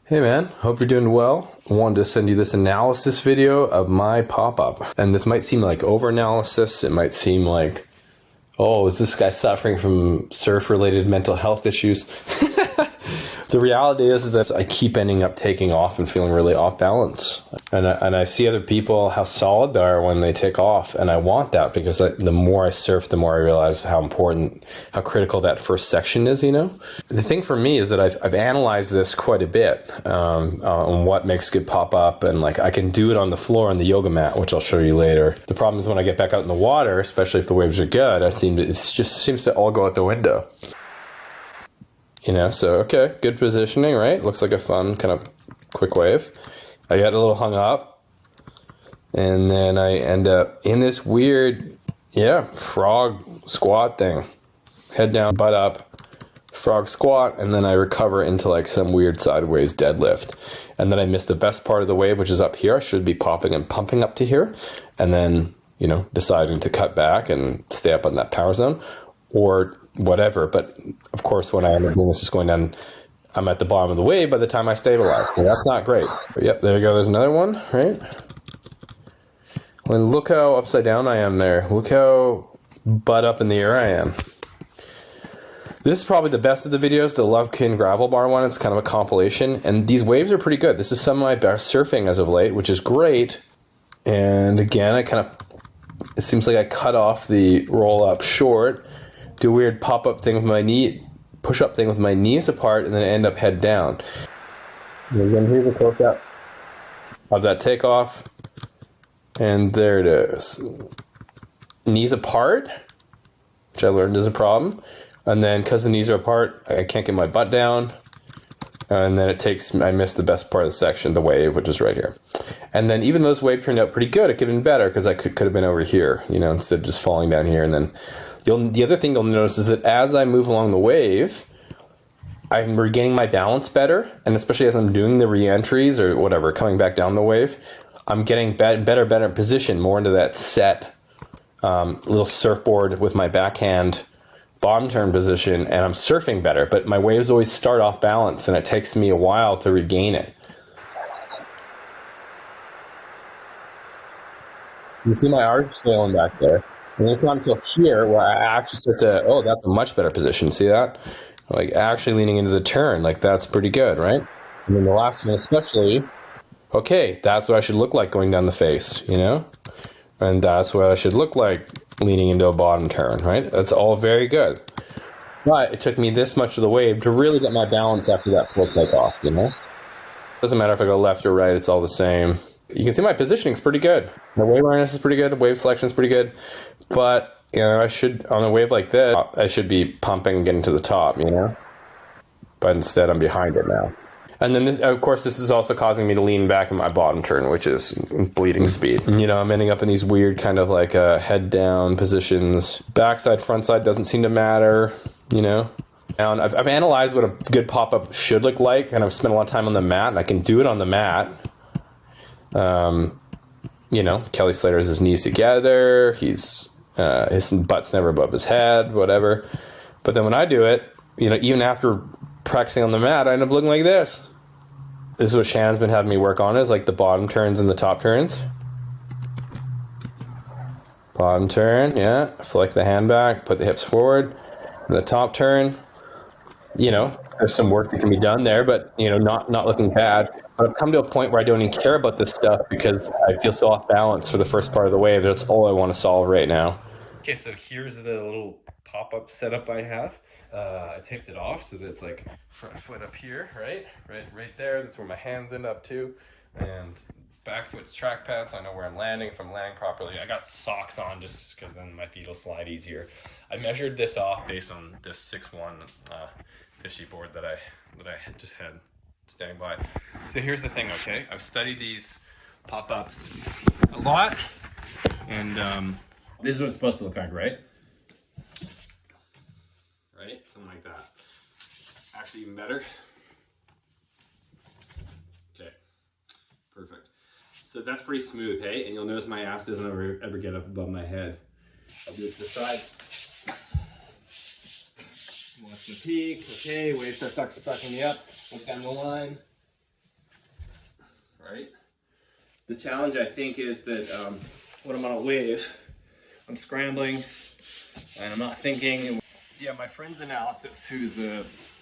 Hey man, hope you're doing well. I wanted to send you this analysis video of my pop-up. And this might seem like over-analysis. It might seem like, oh, is this guy suffering from surf-related mental health issues? The reality is that I keep ending up taking off and feeling really off balance. And I see other people, how solid they are when they take off. And I want that because the more I surf, the more I realize how important, how critical that first section is, you know? The thing for me is that I've analyzed this quite a bit on what makes good pop up. And like I can do it on the floor on the yoga mat, which I'll show you later. The problem is when I get back out in the water, especially if the waves are good, it just seems to all go out the window. You know, so, okay, good positioning, right? Looks like a fun kind of quick wave. I got a little hung up, and then I end up in this weird, frog squat thing. Head down, butt up, frog squat, and then I recover into like some weird sideways deadlift. And then I miss the best part of the wave, which is up here. I should be popping and pumping up to here, and then, you know, deciding to cut back and stay up on that power zone, or whatever. But of course, when I end up doing this, just going down, I'm at the bottom of the wave by the time I stabilize. So that's not great. But yep, there you go. There's another one, right? And look how upside down I am there. Look how butt up in the air I am. This is probably the best of the videos, the Lovekin gravel bar one. It's kind of a compilation. And these waves are pretty good. This is some of my best surfing as of late, which is great. And again, it seems like I cut off the roll up short, do a weird pop-up thing with my knee, push-up thing with my knees apart, and then end up head down. And again, here's a close-up of that takeoff. And there it is. Knees apart, which I learned is a problem. And then because the knees are apart, I can't get my butt down. And then I missed the best part of the section, the wave, which is right here. And then even though this wave turned out pretty good, it could have been better because I could have been over here, you know, instead of just falling down here. And then the other thing you'll notice is that as I move along the wave, I'm regaining my balance better. And especially as I'm doing the re-entries or whatever, coming back down the wave, I'm getting better position, more into that set little surfboard with my backhand bottom turn position, and I'm surfing better. But my waves always start off balance, and it takes me a while to regain it. You can see my arch flailing back there. And it's not until here where I actually start to, oh, that's a much better position. See that? Like actually leaning into the turn, like that's pretty good, right? And then the last one especially, okay, that's what I should look like going down the face, you know? And that's what I should look like leaning into a bottom turn, right? That's all very good. But it took me this much of the wave to really get my balance after that full takeoff, you know? Doesn't matter if I go left or right, it's all the same. You can see my positioning is pretty good. My wave awareness is pretty good. The wave selection is pretty good. But, you know, I should, on a wave like this, I should be pumping and getting to the top, you know? But instead, I'm behind it now. And then, of course, this is also causing me to lean back in my bottom turn, which is bleeding speed. You know, I'm ending up in these weird kind of like head down positions. Backside, frontside doesn't seem to matter, you know? And I've analyzed what a good pop-up should look like, and I've spent a lot of time on the mat, and I can do it on the mat. You know, Kelly Slater has his knees together. His butt's never above his head, whatever. But then when I do it, you know, even after practicing on the mat, I end up looking like this. This is what Shannon's been having me work on, is like the bottom turns and the top turns. Bottom turn, yeah. Flick the hand back, put the hips forward. And the top turn, you know, there's some work that can be done there, but, you know, not looking bad. But I've come to a point where I don't even care about this stuff because I feel so off balance for the first part of the wave. That's all I want to solve right now. Okay, so here's the little pop-up setup I have. I taped it off so that it's like front foot up here, right there. That's where my hands end up too. And back foot's track pad, so I know where I'm landing, if I'm landing properly. I got socks on just because then my feet will slide easier. I measured this off based on this 6'1" fishy board that I just had standing by. So here's the thing, okay? I've studied these pop-ups a lot, and this is what it's supposed to look like, right? Right? Something like that. Actually, even better. Okay, perfect. So that's pretty smooth, hey? And you'll notice my ass doesn't ever get up above my head. I'll do it to the side. Watch the peak. Okay, wave starts sucking me up. Look down the line. right? The challenge, I think, is that when I'm on a wave, I'm scrambling and I'm not thinking. Yeah, my friend's analysis, who's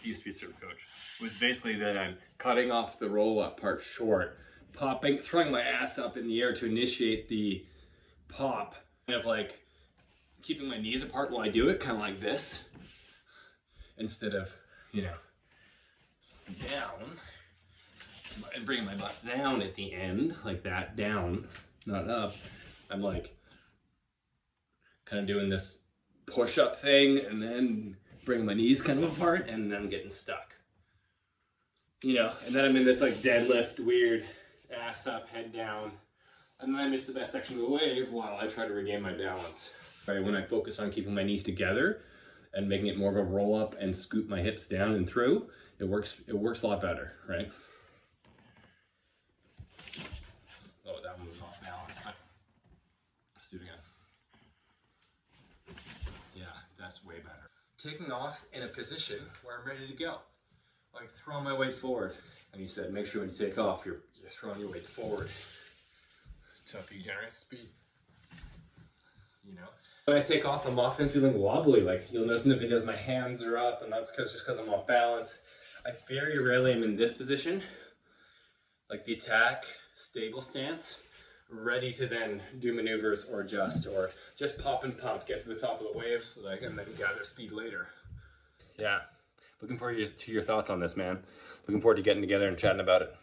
used to be a surf coach, was basically that I'm cutting off the roll-up part short, throwing my ass up in the air to initiate the pop, kind of like keeping my knees apart while I do it, kind of like this, instead of, you know, down, and bringing my butt down at the end, like that, down, not up. I'm like kind of doing this push-up thing and then bringing my knees kind of apart and then getting stuck. You know, and then I'm in this like deadlift, weird, ass up, head down, and then I miss the best section of the wave while I try to regain my balance. Right, when I focus on keeping my knees together and making it more of a roll up and scoop my hips down and through, it works a lot better, right? Oh, that one was off balance, but let's do it again. Yeah, that's way better. Taking off in a position where I'm ready to go. Like throwing my weight forward. And he said, make sure when you take off, you're throwing your weight forward to be generous speed. You know? When I take off, I'm often feeling wobbly. Like you'll notice in the videos, my hands are up, and that's just because I'm off balance. I very rarely am in this position, like the attack, stable stance, ready to then do maneuvers or adjust or just pop and pump, get to the top of the wave so that I can then gather speed later. Yeah, looking forward to your thoughts on this, man. Looking forward to getting together and chatting about it.